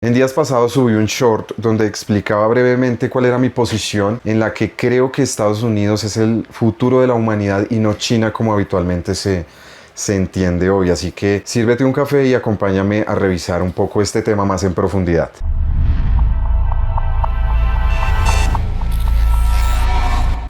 En días pasados subí un short donde explicaba brevemente cuál era mi posición en la que creo que Estados Unidos es el futuro de la humanidad y no China como habitualmente se entiende hoy. Así que sírvete un café y acompáñame a revisar un poco este tema más en profundidad.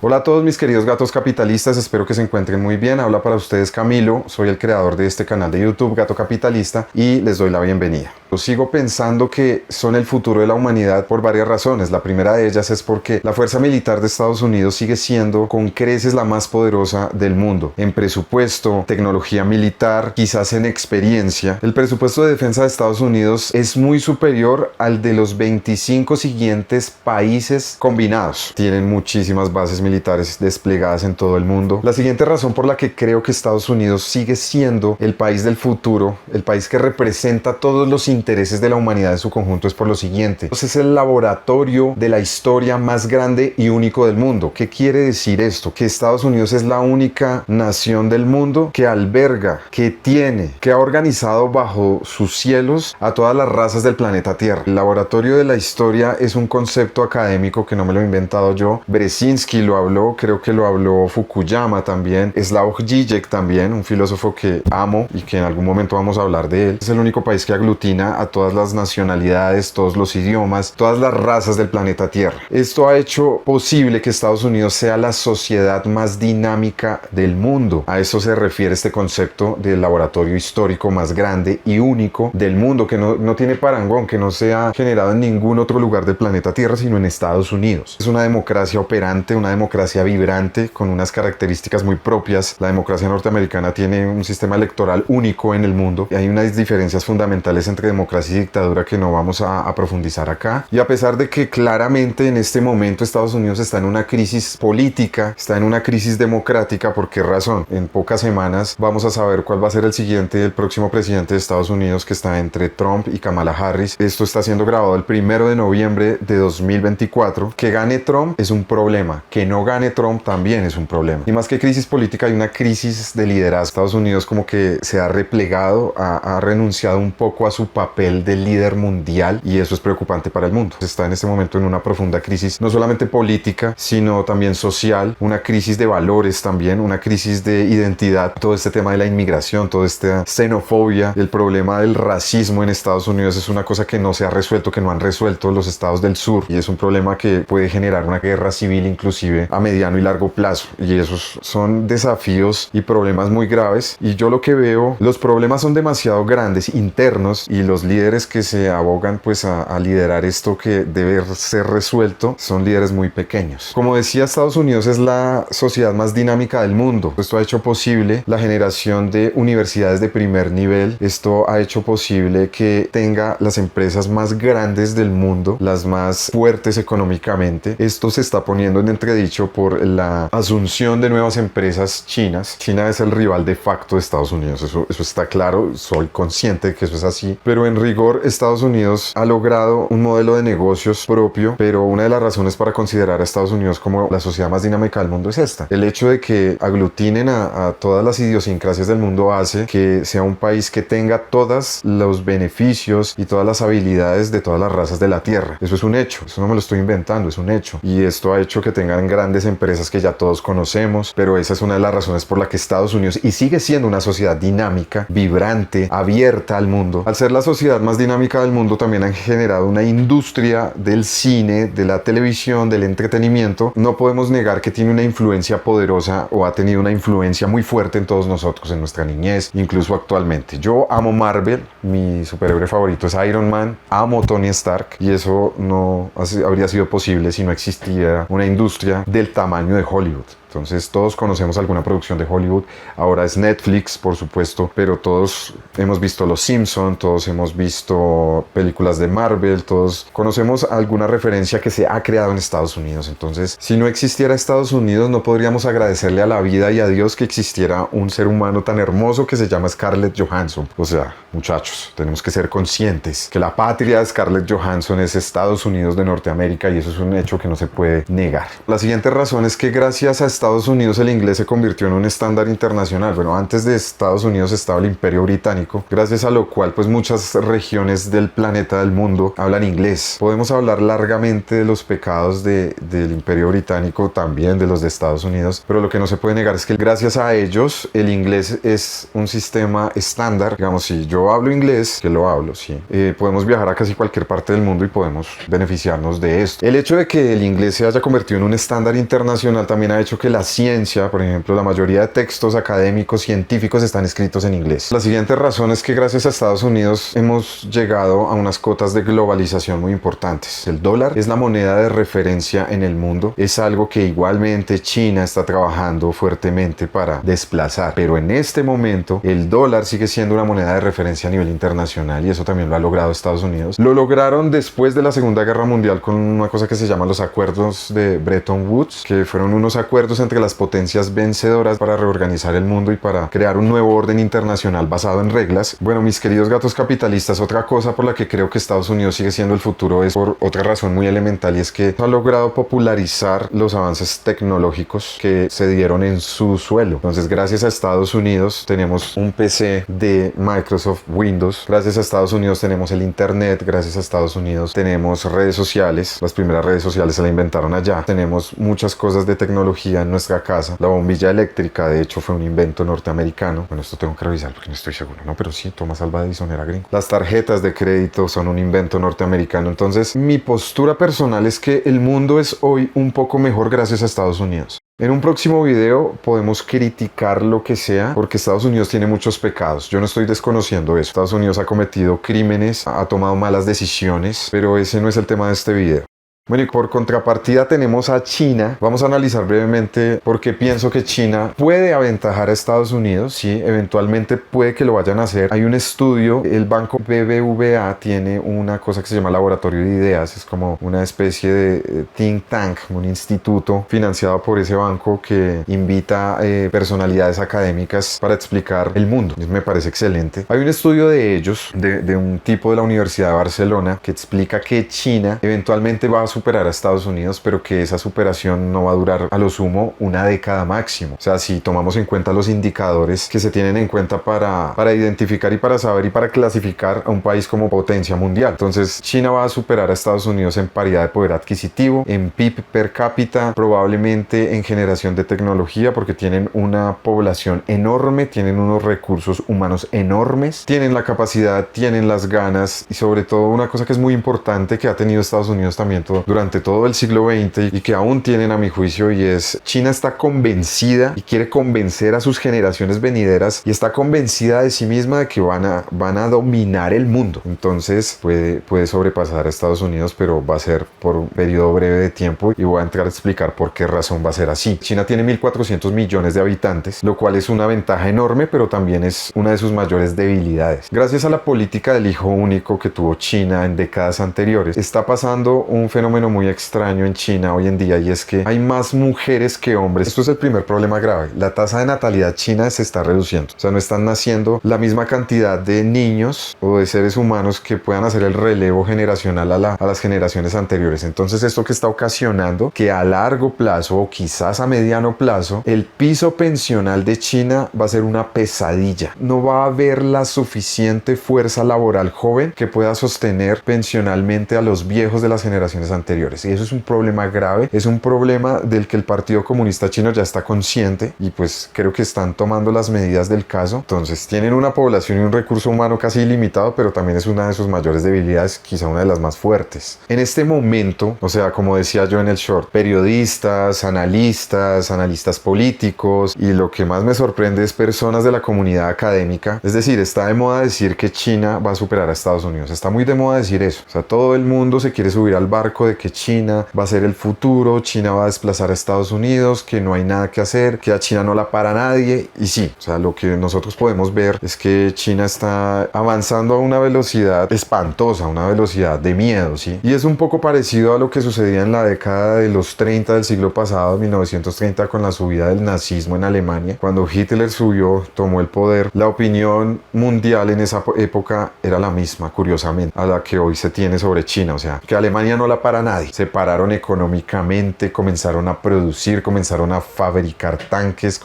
Hola a todos mis queridos gatos capitalistas, espero que se encuentren muy bien. Habla para ustedes Camilo, soy el creador de este canal de YouTube Gato Capitalista y les doy la bienvenida. Yo sigo pensando que son el futuro de la humanidad por varias razones. La primera de ellas es porque la fuerza militar de Estados Unidos sigue siendo con creces la más poderosa del mundo. En presupuesto, tecnología militar, quizás en experiencia. El presupuesto de defensa de Estados Unidos es muy superior al de los 25 siguientes países combinados. Tienen muchísimas bases militares desplegadas en todo el mundo. La siguiente razón por la que creo que Estados Unidos sigue siendo el país del futuro, el país que representa todos los intereses de la humanidad en su conjunto es por lo siguiente. Es el laboratorio de la historia más grande y único del mundo. ¿Qué quiere decir esto? Que Estados Unidos es la única nación del mundo que alberga, que tiene, que ha organizado bajo sus cielos a todas las razas del planeta Tierra. El laboratorio de la historia es un concepto académico que no me lo he inventado yo. Brzezinski lo habló, creo que lo habló Fukuyama también, Slavoj Žižek también, un filósofo que amo y que en algún momento vamos a hablar de él. Es el único país que aglutina a todas las nacionalidades, todos los idiomas, todas las razas del planeta Tierra. Esto ha hecho posible que Estados Unidos sea la sociedad más dinámica del mundo. A eso se refiere este concepto del laboratorio histórico más grande y único del mundo, que no tiene parangón, que no se ha generado en ningún otro lugar del planeta Tierra, sino en Estados Unidos. Es una democracia operante, una democracia vibrante, con unas características muy propias. La democracia norteamericana tiene un sistema electoral único en el mundo y hay unas diferencias fundamentales entre democracia y dictadura que no vamos a profundizar acá. Y a pesar de que claramente en este momento Estados Unidos está en una crisis política, está en una crisis democrática, ¿por qué razón? En pocas semanas vamos a saber cuál va a ser el próximo presidente de Estados Unidos, que está entre Trump y Kamala Harris. Esto está siendo grabado el 1 de noviembre de 2024. Que gane Trump es un problema, que no gane Trump también es un problema. Y más que crisis política, hay una crisis de liderazgo. Estados Unidos como que se ha replegado, ha renunciado un poco a su papel de líder mundial y eso es preocupante para el mundo. Está en este momento en una profunda crisis, no solamente política, sino también social, una crisis de valores también, una crisis de identidad. Todo este tema de la inmigración, toda esta xenofobia, el problema del racismo en Estados Unidos es una cosa que no se ha resuelto, que no han resuelto los estados del sur, y es un problema que puede generar una guerra civil inclusive a mediano y largo plazo, y esos son desafíos y problemas muy graves. Y yo lo que veo, los problemas son demasiado grandes internos, y los líderes que se abogan pues a liderar esto que debe ser resuelto son líderes muy pequeños. Como decía, Estados Unidos es la sociedad más dinámica del mundo. Esto ha hecho posible la generación de universidades de primer nivel. Esto ha hecho posible que tenga las empresas más grandes del mundo, las más fuertes económicamente. Esto se está poniendo en entredicho por la asunción de nuevas empresas chinas. China es el rival de facto de Estados Unidos, eso está claro, soy consciente de que eso es así, pero en rigor Estados Unidos ha logrado un modelo de negocios propio. Pero una de las razones para considerar a Estados Unidos como la sociedad más dinámica del mundo es esta: el hecho de que aglutinen a todas las idiosincrasias del mundo hace que sea un país que tenga todos los beneficios y todas las habilidades de todas las razas de la tierra. Eso es un hecho, eso no me lo estoy inventando, es un hecho, y esto ha hecho que tengan grandes empresas que ya todos conocemos. Pero esa es una de las razones por la que Estados Unidos, y sigue siendo una sociedad dinámica, vibrante, abierta al mundo, al ser la sociedad más dinámica del mundo, también han generado una industria del cine, de la televisión, del entretenimiento. No podemos negar que tiene una influencia poderosa, o ha tenido una influencia muy fuerte en todos nosotros, en nuestra niñez, incluso actualmente. Yo amo Marvel, mi superhéroe favorito es Iron Man, amo Tony Stark, y eso no habría sido posible si no existiera una industria del tamaño de Hollywood. Entonces todos conocemos alguna producción de Hollywood, ahora es Netflix por supuesto, pero todos hemos visto Los Simpson, todos hemos visto películas de Marvel, todos conocemos alguna referencia que se ha creado en Estados Unidos. Entonces, si no existiera Estados Unidos, no podríamos agradecerle a la vida y a Dios que existiera un ser humano tan hermoso que se llama Scarlett Johansson. O sea, muchachos, tenemos que ser conscientes que la patria de Scarlett Johansson es Estados Unidos de Norteamérica, y eso es un hecho que no se puede negar. La siguiente razón es que gracias a Estados Unidos el inglés se convirtió en un estándar internacional. Bueno, antes de Estados Unidos estaba el Imperio Británico, gracias a lo cual pues muchas regiones del planeta, del mundo, hablan inglés. Podemos hablar largamente de los pecados del Imperio Británico, también de los de Estados Unidos, pero lo que no se puede negar es que gracias a ellos el inglés es un sistema estándar. Digamos, si yo hablo inglés, que lo hablo, sí, podemos viajar a casi cualquier parte del mundo y podemos beneficiarnos de esto. El hecho de que el inglés se haya convertido en un estándar internacional también ha hecho que la ciencia, por ejemplo, la mayoría de textos académicos, científicos están escritos en inglés. La siguiente razón es que gracias a Estados Unidos hemos llegado a unas cotas de globalización muy importantes. El dólar es la moneda de referencia en el mundo. Es algo que igualmente China está trabajando fuertemente para desplazar. Pero en este momento el dólar sigue siendo una moneda de referencia a nivel internacional y eso también lo ha logrado Estados Unidos. Lo lograron después de la Segunda Guerra Mundial con una cosa que se llama los acuerdos de Bretton Woods, que fueron unos acuerdos entre las potencias vencedoras para reorganizar el mundo y para crear un nuevo orden internacional basado en reglas. Bueno, mis queridos gatos capitalistas, otra cosa por la que creo que Estados Unidos sigue siendo el futuro es por otra razón muy elemental, y es que ha logrado popularizar los avances tecnológicos que se dieron en su suelo. Entonces, gracias a Estados Unidos tenemos un PC de Microsoft Windows, gracias a Estados Unidos tenemos el internet, gracias a Estados Unidos tenemos redes sociales, las primeras redes sociales se la inventaron allá, tenemos muchas cosas de tecnología en nuestra casa. La bombilla eléctrica de hecho fue un invento norteamericano. Bueno, esto tengo que revisar porque no estoy seguro, ¿no? Pero sí, Thomas Alva Edison era gringo. Las tarjetas de crédito son un invento norteamericano. Entonces, mi postura personal es que el mundo es hoy un poco mejor gracias a Estados Unidos. En un próximo video podemos criticar lo que sea porque Estados Unidos tiene muchos pecados. Yo no estoy desconociendo eso. Estados Unidos ha cometido crímenes, ha tomado malas decisiones, pero ese no es el tema de este video. Bueno, y por contrapartida tenemos a China. Vamos a analizar brevemente por qué pienso que China puede aventajar a Estados Unidos. Sí, eventualmente puede que lo vayan a hacer. Hay un estudio, el banco BBVA tiene una cosa que se llama Laboratorio de Ideas. Es como una especie de think tank, un instituto financiado por ese banco que invita personalidades académicas para explicar el mundo. Me parece excelente. Hay un estudio de ellos, de un tipo de la Universidad de Barcelona, que explica que China eventualmente va a superar a Estados Unidos, pero que esa superación no va a durar a lo sumo una década máximo. O sea, si tomamos en cuenta los indicadores que se tienen en cuenta para identificar y para saber y para clasificar a un país como potencia mundial. Entonces, China va a superar a Estados Unidos en paridad de poder adquisitivo, en PIB per cápita, probablemente en generación de tecnología, porque tienen una población enorme, tienen unos recursos humanos enormes, tienen la capacidad, tienen las ganas y sobre todo una cosa que es muy importante que ha tenido Estados Unidos también durante todo el siglo XX y que aún tienen a mi juicio, y es China está convencida y quiere convencer a sus generaciones venideras y está convencida de sí misma de que van a dominar el mundo. Entonces puede sobrepasar a Estados Unidos, pero va a ser por un periodo breve de tiempo y voy a entrar a explicar por qué razón va a ser así. China tiene 1.400 millones de habitantes, lo cual es una ventaja enorme, pero también es una de sus mayores debilidades. Gracias a la política del hijo único que tuvo China en décadas anteriores, está pasando un fenómeno muy extraño en China hoy en día, y es que hay más mujeres que hombres. Esto es el primer problema grave. La tasa de natalidad china se está reduciendo. O sea, no están naciendo la misma cantidad de niños o de seres humanos que puedan hacer el relevo generacional a las generaciones anteriores. Entonces, esto que está ocasionando que a largo plazo o quizás a mediano plazo, el piso pensional de China va a ser una pesadilla. No va a haber la suficiente fuerza laboral joven que pueda sostener pensionalmente a los viejos de las generaciones anteriores, y eso es un problema grave, es un problema del que el Partido Comunista Chino ya está consciente y pues creo que están tomando las medidas del caso. Entonces tienen una población y un recurso humano casi ilimitado, pero también es una de sus mayores debilidades, quizá una de las más fuertes. En este momento, o sea, como decía yo en el short, periodistas, analistas políticos, y lo que más me sorprende es personas de la comunidad académica. Es decir, está de moda decir que China va a superar a Estados Unidos, está muy de moda decir eso. O sea, todo el mundo se quiere subir al barco de que China va a ser el futuro, China va a desplazar a Estados Unidos, que no hay nada que hacer, que a China no la para nadie. Y sí, o sea, lo que nosotros podemos ver es que China está avanzando a una velocidad espantosa, una velocidad de miedo, ¿sí? Y es un poco parecido a lo que sucedía en la década de los 30 del siglo pasado, 1930, con la subida del nazismo en Alemania. Cuando Hitler subió, tomó el poder, la opinión mundial en esa época era la misma, curiosamente, a la que hoy se tiene sobre China. O sea, que Alemania no la para para nadie. Se pararon económicamente, comenzaron a producir, comenzaron a fabricar tanques,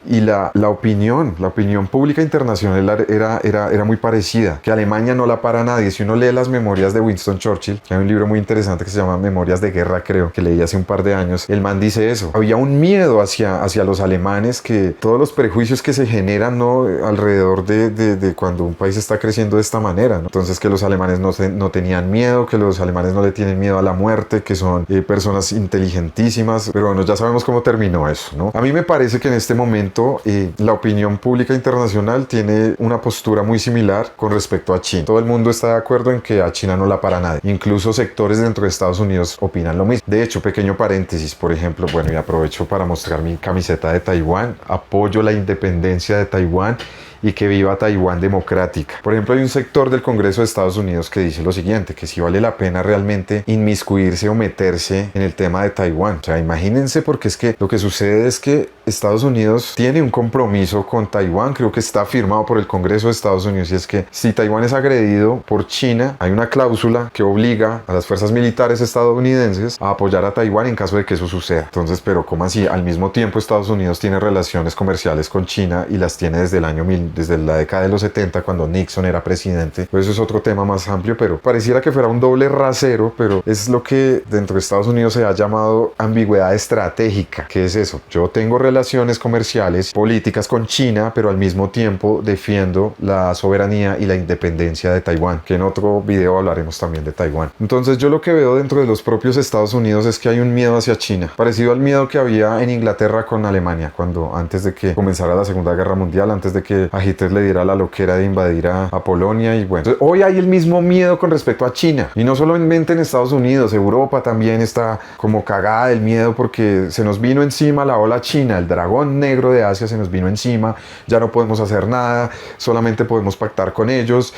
y la opinión pública internacional era muy parecida, que Alemania no la para nadie. Si uno lee las memorias de Winston Churchill, que hay un libro muy interesante que se llama Memorias de Guerra, creo, que leí hace un par de años, el man dice eso. Había un miedo hacia los alemanes, que todos los prejuicios que se generan, ¿no?, alrededor de cuando un país está creciendo de esta manera, ¿no? Entonces, que los alemanes no tenían miedo, que los alemanes no le tienen miedo a la muerte, que son personas inteligentísimas. Pero bueno, ya sabemos cómo terminó eso, ¿no? A mí me parece que en este momento la opinión pública internacional tiene una postura muy similar con respecto a China. Todo el mundo está de acuerdo en que a China no la para nadie. Incluso sectores dentro de Estados Unidos opinan lo mismo. De hecho, pequeño paréntesis, por ejemplo, bueno, y aprovecho para mostrar mi camiseta de Taiwán. Apoyo la independencia de Taiwán y que viva Taiwán democrática. Por ejemplo, hay un sector del Congreso de Estados Unidos que dice lo siguiente, que si vale la pena realmente inmiscuirse o meterse en el tema de Taiwán. O sea, imagínense, porque es que lo que sucede es que Estados Unidos tiene un compromiso con Taiwán, creo que está firmado por el Congreso de Estados Unidos, y es que si Taiwán es agredido por China, hay una cláusula que obliga a las fuerzas militares estadounidenses a apoyar a Taiwán en caso de que eso suceda. Entonces, pero ¿cómo así? Al mismo tiempo, Estados Unidos tiene relaciones comerciales con China y las tiene desde desde la década de los 70, cuando Nixon era presidente. Pues eso es otro tema más amplio, pero pareciera que fuera un doble rasero, pero es lo que dentro de Estados Unidos se ha llamado ambigüedad estratégica. ¿Qué es eso? Yo tengo relaciones comerciales, políticas con China, pero al mismo tiempo defiendo la soberanía y la independencia de Taiwán, que en otro video hablaremos también de Taiwán. Entonces, yo lo que veo dentro de los propios Estados Unidos es que hay un miedo hacia China, parecido al miedo que había en Inglaterra con Alemania, cuando antes de que comenzara la Segunda Guerra Mundial, antes de que a Hitler le diera la loquera de invadir a Polonia. Y bueno, entonces, hoy hay el mismo miedo con respecto a China, y no solamente en Estados Unidos, Europa también está como cagada del miedo, porque se nos vino encima la ola china, el dragón negro de Asia se nos vino encima, ya no podemos hacer nada, solamente podemos pactar con ellos,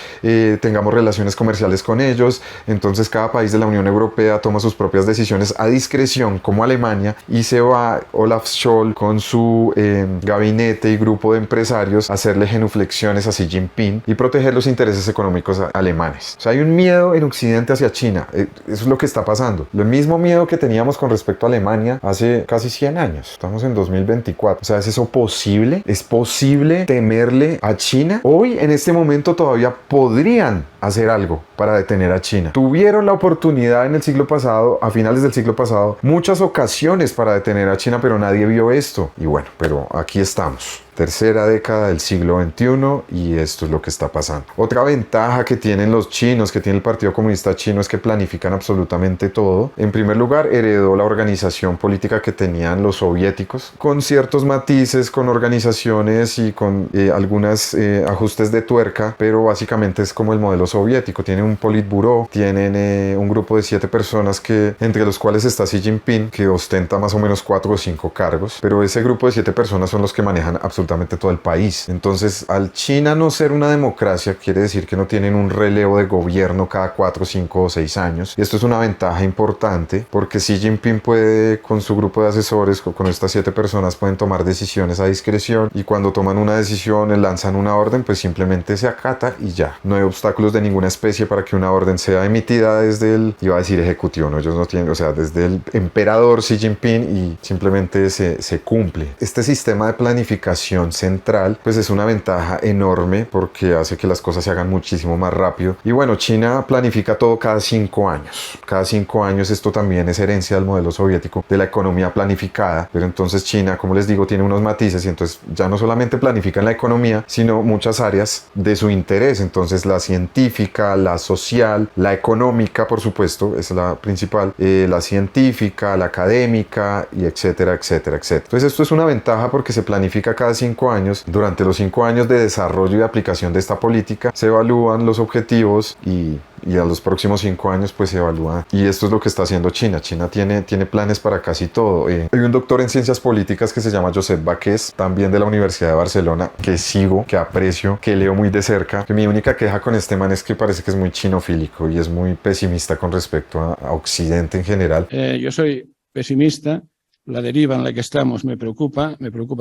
tengamos relaciones comerciales con ellos. Entonces cada país de la Unión Europea toma sus propias decisiones a discreción, como Alemania, y se va Olaf Scholz con su gabinete y grupo de empresarios a hacerle genuflexiones a Xi Jinping y proteger los intereses económicos alemanes. O sea, hay un miedo en Occidente hacia China. Eso es lo que está pasando. El mismo miedo que teníamos con respecto a Alemania hace casi 100 años. Estamos en 2024. O sea, ¿es eso posible? ¿Es posible temerle a China? Hoy, en este momento, todavía podrían hacer algo para detener a China. Tuvieron la oportunidad en el siglo pasado, a finales del siglo pasado, muchas ocasiones para detener a China, pero nadie vio esto. Y bueno, pero aquí estamos. Tercera década del siglo XXI y esto es lo que está pasando. Otra ventaja que tienen los chinos, que tiene el Partido Comunista Chino, es que planifican absolutamente todo. En primer lugar, heredó la organización política que tenían los soviéticos, con ciertos matices, con organizaciones y con algunos ajustes de tuerca, pero básicamente es como el modelo soviético. Tienen un politburó, tienen un grupo de 7 personas, entre los cuales está Xi Jinping, que ostenta más o menos 4 o 5 cargos, pero ese grupo de 7 personas son los que manejan absolutamente todo el país. Entonces, al China no ser una democracia, quiere decir que no tienen un relevo de gobierno cada 4, 5 o 6 años. Y esto es una ventaja importante, porque Xi Jinping puede, con su grupo de asesores, con estas 7 personas, pueden tomar decisiones a discreción, y cuando toman una decisión, lanzan una orden, pues simplemente se acata y ya. No hay obstáculos de ninguna especie para que una orden sea emitida desde el, iba a decir ejecutivo, ¿no? Ellos no tienen, o sea, desde el emperador Xi Jinping, y simplemente se cumple. Este sistema de planificación central, pues es una ventaja enorme, porque hace que las cosas se hagan muchísimo más rápido. Y bueno, China planifica todo cada 5 años. Cada 5 años. Esto también es herencia del modelo soviético, de la economía planificada. Pero entonces China, como les digo, tiene unos matices, y entonces ya no solamente planifican la economía, sino muchas áreas de su interés. Entonces la científica, la social, la económica, por supuesto, es la principal, la científica, la académica, y etcétera, etcétera, etcétera. Entonces esto es una ventaja, porque se planifica cada 5 años. Durante los 5 años de desarrollo y aplicación de esta política, se evalúan los objetivos, y a los próximos 5 años pues se evalúa. Y esto es lo que está haciendo China. China tiene planes para casi todo. Hay un doctor en ciencias políticas que se llama Josep Baqués, también de la Universidad de Barcelona, que sigo, que aprecio, que leo muy de cerca. Que mi única queja con este man es que parece que es muy chinofílico y es muy pesimista con respecto a Occidente en general. Yo soy pesimista la deriva en la que estamos me preocupa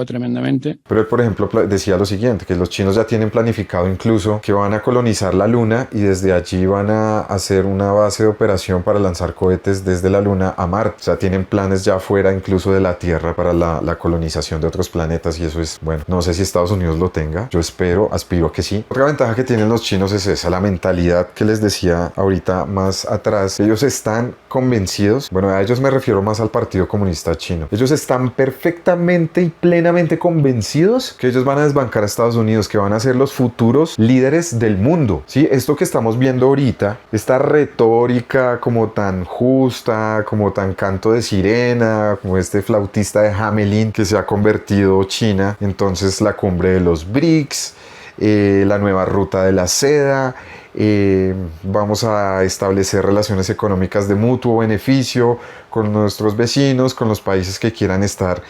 tremendamente. Pero él, por ejemplo, decía lo siguiente, que los chinos ya tienen planificado incluso que van a colonizar la Luna y desde allí van a hacer una base de operación para lanzar cohetes desde la Luna a Marte. O sea, tienen planes ya fuera incluso de la Tierra para la colonización de otros planetas y eso es, bueno, no sé si Estados Unidos lo tenga, yo aspiro a que sí. Otra ventaja que tienen los chinos es esa, la mentalidad que les decía ahorita más atrás. Ellos están convencidos, bueno, a ellos me refiero más al Partido Comunista Chino. Ellos están perfectamente y plenamente convencidos que ellos van a desbancar a Estados Unidos, que van a ser los futuros líderes del mundo. ¿Sí? Esto que estamos viendo ahorita, esta retórica como tan justa, como tan canto de sirena, como este flautista de Hamelin que se ha convertido China, entonces la cumbre de los BRICS, la nueva ruta de la seda. Vamos a establecer relaciones económicas de mutuo beneficio con nuestros vecinos, con los países que quieran estar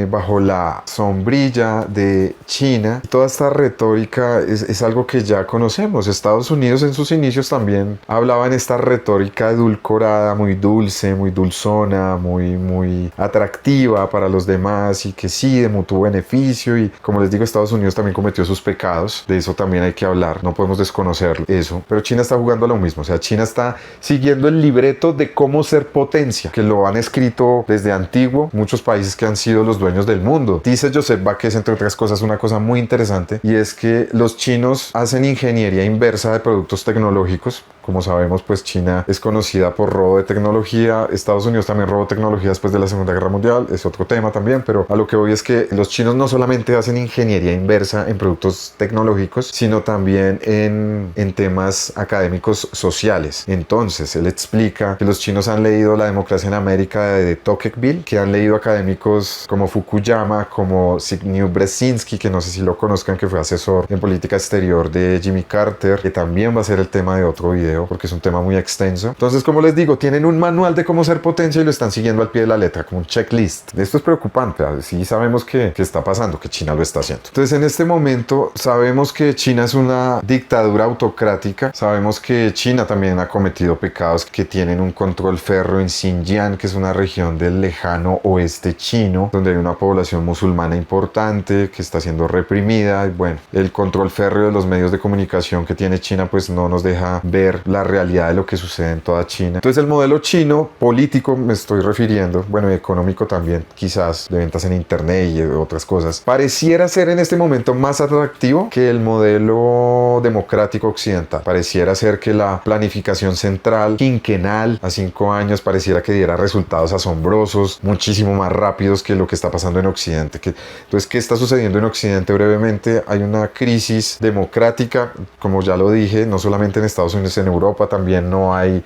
bajo la sombrilla de China. Toda esta retórica es algo que ya conocemos. Estados Unidos en sus inicios también hablaba en esta retórica edulcorada, muy dulce, muy dulzona, muy atractiva para los demás y que sí, de mutuo beneficio. Y como les digo, Estados Unidos también cometió sus pecados. De eso también hay que hablar. No podemos desconocer eso, pero China está jugando a lo mismo, o sea, China está siguiendo el libreto de cómo ser potencia, que lo han escrito desde antiguo muchos países que han sido los dueños del mundo. Dice Joseph Baquez, entre otras cosas, una cosa muy interesante, y es que los chinos hacen ingeniería inversa de productos tecnológicos. Como sabemos, pues China es conocida por robo de tecnología. Estados Unidos también robó tecnología después de la Segunda Guerra Mundial. Es otro tema también, pero a lo que voy es que los chinos no solamente hacen ingeniería inversa en productos tecnológicos, sino también en temas académicos sociales. Entonces, él explica que los chinos han leído La democracia en América de Tocqueville, que han leído académicos como Fukuyama, como Zbigniew Brzezinski, que no sé si lo conozcan, que fue asesor en política exterior de Jimmy Carter, que también va a ser el tema de otro video, porque es un tema muy extenso. Entonces, como les digo, tienen un manual de cómo ser potencia y lo están siguiendo al pie de la letra, como un checklist. Esto es preocupante, sí sabemos que está pasando, que China lo está haciendo. Entonces, en este momento, sabemos que China es una dictadura autocrática, sabemos que China también ha cometido pecados, que tienen un control férreo en Xinjiang, que es una región del lejano oeste chino, donde hay una población musulmana importante, que está siendo reprimida, y bueno, el control férreo de los medios de comunicación que tiene China, pues no nos deja ver la realidad de lo que sucede en toda China. Entonces el modelo chino, político me estoy refiriendo, bueno, económico también, quizás de ventas en internet y otras cosas, pareciera ser en este momento más atractivo que el modelo democrático occidental. Pareciera ser que la planificación central, quinquenal, a 5 años, pareciera que diera resultados asombrosos, muchísimo más rápidos que lo que está pasando en Occidente. Entonces, ¿qué está sucediendo en Occidente? Brevemente, hay una crisis democrática, como ya lo dije, no solamente en Estados Unidos, en Europa también no hay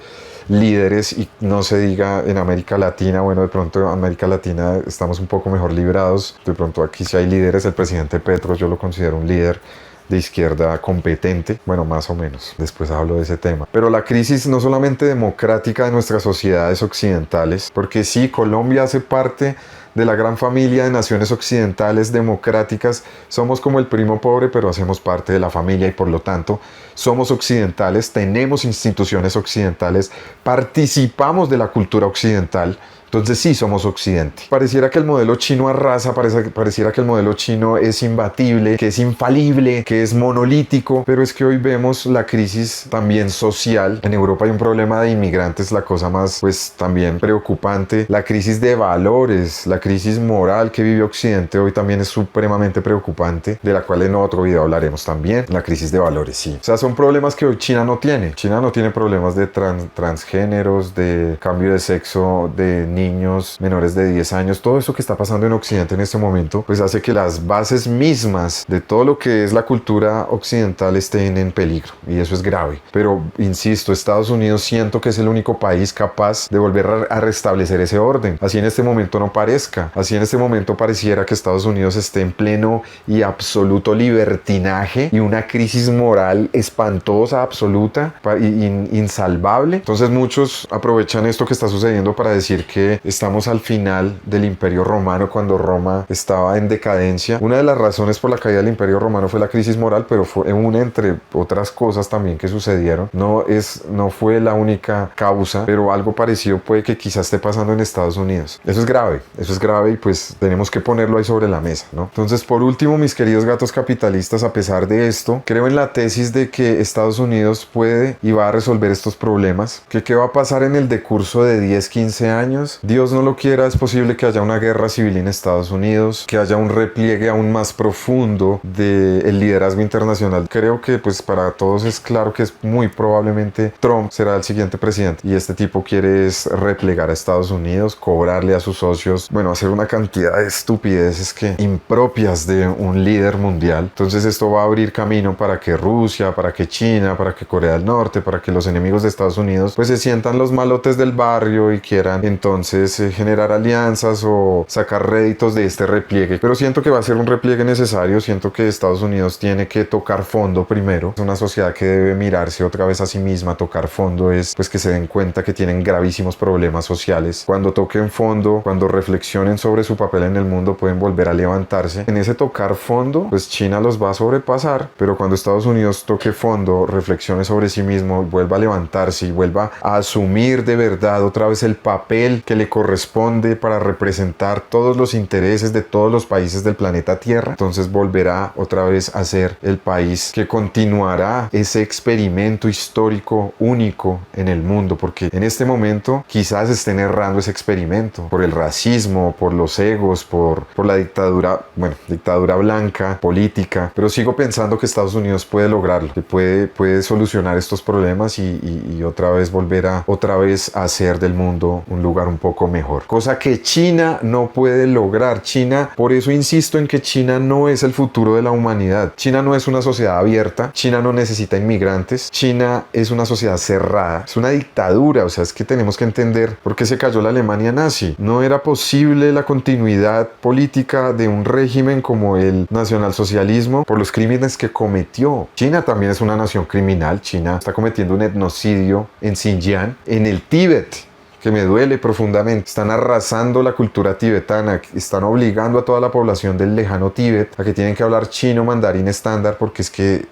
líderes, y no se diga en América Latina. Bueno, de pronto en América Latina estamos un poco mejor librados, de pronto aquí sí hay líderes. El presidente Petro yo lo considero un líder de izquierda competente, bueno, más o menos, después hablo de ese tema. Pero la crisis no solamente democrática de nuestras sociedades occidentales, porque sí, Colombia hace parte de la gran familia de naciones occidentales democráticas. Somos como el primo pobre, pero hacemos parte de la familia y por lo tanto somos occidentales, tenemos instituciones occidentales, participamos de la cultura occidental. Entonces sí, somos Occidente. Pareciera que el modelo chino arrasa, pareciera que el modelo chino es imbatible, que es infalible, que es monolítico, pero es que hoy vemos la crisis también social. En Europa hay un problema de inmigrantes, la cosa más pues también preocupante. La crisis de valores, la crisis moral que vive Occidente hoy también es supremamente preocupante, de la cual en otro video hablaremos también. La crisis de valores, sí. O sea, son problemas que hoy China no tiene. China no tiene problemas de transgéneros, de cambio de sexo, de niños menores de 10 años. Todo eso que está pasando en Occidente en este momento, pues hace que las bases mismas de todo lo que es la cultura occidental estén en peligro, y eso es grave. Pero insisto, Estados Unidos siento que es el único país capaz de volver a restablecer ese orden. Así en este momento no parezca. nazca. Así en este momento pareciera que Estados Unidos esté en pleno y absoluto libertinaje y una crisis moral espantosa, absoluta, insalvable. Entonces muchos aprovechan esto que está sucediendo para decir que estamos al final del Imperio Romano, cuando Roma estaba en decadencia. Una de las razones por la caída del Imperio Romano fue la crisis moral, pero fue una entre otras cosas también que sucedieron. No fue la única causa, pero algo parecido puede que quizás esté pasando en Estados Unidos. Eso es grave y pues tenemos que ponerlo ahí sobre la mesa, ¿no? Entonces, por último, mis queridos gatos capitalistas, a pesar de esto, creo en la tesis de que Estados Unidos puede y va a resolver estos problemas. ¿Qué va a pasar en el decurso de 10, 15 años? Dios no lo quiera, es posible que haya una guerra civil en Estados Unidos, que haya un repliegue aún más profundo del liderazgo internacional. Creo que pues para todos es claro que es muy probablemente Trump será el siguiente presidente y este tipo quiere es replegar a Estados Unidos, cobrarle a sus socios, bueno, hacer una cantidad de estupideces que impropias de un líder mundial. Entonces esto va a abrir camino para que Rusia, para que China, para que Corea del Norte, para que los enemigos de Estados Unidos pues se sientan los malotes del barrio y quieran entonces generar alianzas o sacar réditos de este repliegue. Pero siento que va a ser un repliegue necesario, siento que Estados Unidos tiene que tocar fondo primero. Es una sociedad que debe mirarse otra vez a sí misma. Tocar fondo es pues que se den cuenta que tienen gravísimos problemas sociales. Cuando toquen fondo, cuando reflexionen sobre su papel en el mundo, pueden volver a levantarse. En ese tocar fondo, pues China los va a sobrepasar, pero cuando Estados Unidos toque fondo, reflexione sobre sí mismo, vuelva a levantarse y vuelva a asumir de verdad otra vez el papel que le corresponde para representar todos los intereses de todos los países del planeta Tierra, entonces volverá otra vez a ser el país que continuará ese experimento histórico único en el mundo, porque en este momento quizás estén errando ese experimento por el racismo, por los egos, por la dictadura blanca, política, pero sigo pensando que Estados Unidos puede lograrlo, que puede solucionar estos problemas y otra vez volver a hacer del mundo un lugar un poco mejor, cosa que China no puede lograr. China, por eso insisto en que China no es el futuro de la humanidad. China no es una sociedad abierta, China no necesita inmigrantes, China es una sociedad cerrada, es una dictadura. O sea, es que tenemos que entender por qué se cayó la Alemania nazi. No era posible la continuidad política de un régimen como el nacionalsocialismo por los crímenes que cometió. China también es una nación criminal. China está cometiendo un etnocidio en Xinjiang, en el Tíbet, que me duele profundamente. Están arrasando la cultura tibetana, están obligando a toda la población del lejano Tíbet a que tienen que hablar chino mandarín estándar porque es que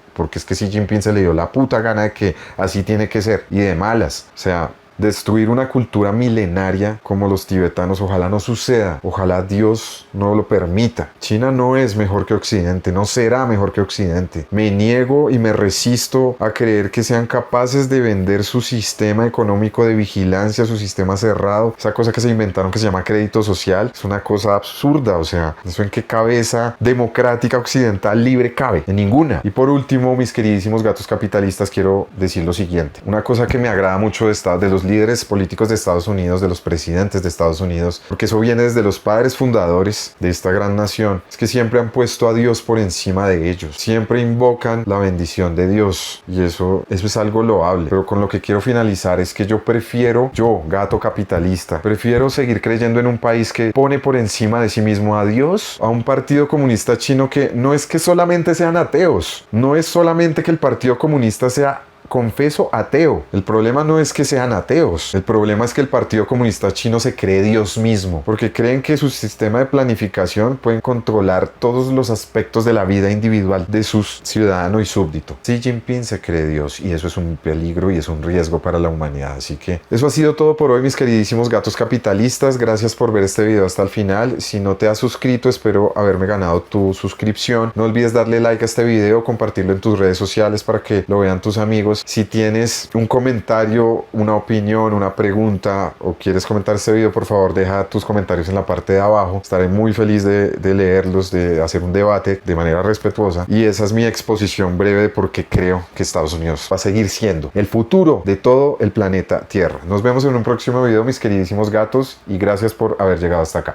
Xi Jinping se le dio la puta gana de que así tiene que ser, y de malas. O sea, destruir una cultura milenaria como los tibetanos, ojalá no suceda, ojalá Dios no lo permita. China no es mejor que Occidente, no será mejor que Occidente. Me niego y me resisto a creer que sean capaces de vender su sistema económico de vigilancia, su sistema cerrado, esa cosa que se inventaron que se llama crédito social. Es una cosa absurda. O sea, ¿eso en qué cabeza democrática occidental libre cabe? En ninguna. Y por último, mis queridísimos gatos capitalistas, quiero decir lo siguiente. Una cosa que me agrada mucho de los líderes políticos de Estados Unidos, de los presidentes de Estados Unidos, porque eso viene desde los padres fundadores de esta gran nación, es que siempre han puesto a Dios por encima de ellos, siempre invocan la bendición de Dios, y eso es algo loable. Pero con lo que quiero finalizar es que yo, gato capitalista, prefiero seguir creyendo en un país que pone por encima de sí mismo a Dios, a un partido comunista chino que no es que solamente sean ateos, no es solamente que el partido comunista sea, confeso, ateo. El problema no es que sean ateos. El problema es que el Partido Comunista Chino se cree Dios mismo, porque creen que su sistema de planificación pueden controlar todos los aspectos de la vida individual de sus ciudadanos y súbdito. Xi Jinping se cree Dios, y eso es un peligro y es un riesgo para la humanidad. Así que eso ha sido todo por hoy, mis queridísimos gatos capitalistas. Gracias por ver este video hasta el final. Si no te has suscrito, espero haberme ganado tu suscripción. No olvides darle like a este video, compartirlo en tus redes sociales para que lo vean tus amigos. Si tienes un comentario, una opinión, una pregunta o quieres comentar este video, por favor deja tus comentarios en la parte de abajo. Estaré muy feliz de leerlos, de hacer un debate de manera respetuosa. Y esa es mi exposición breve de por qué creo que Estados Unidos va a seguir siendo el futuro de todo el planeta Tierra. Nos vemos en un próximo video, mis queridísimos gatos, y gracias por haber llegado hasta acá.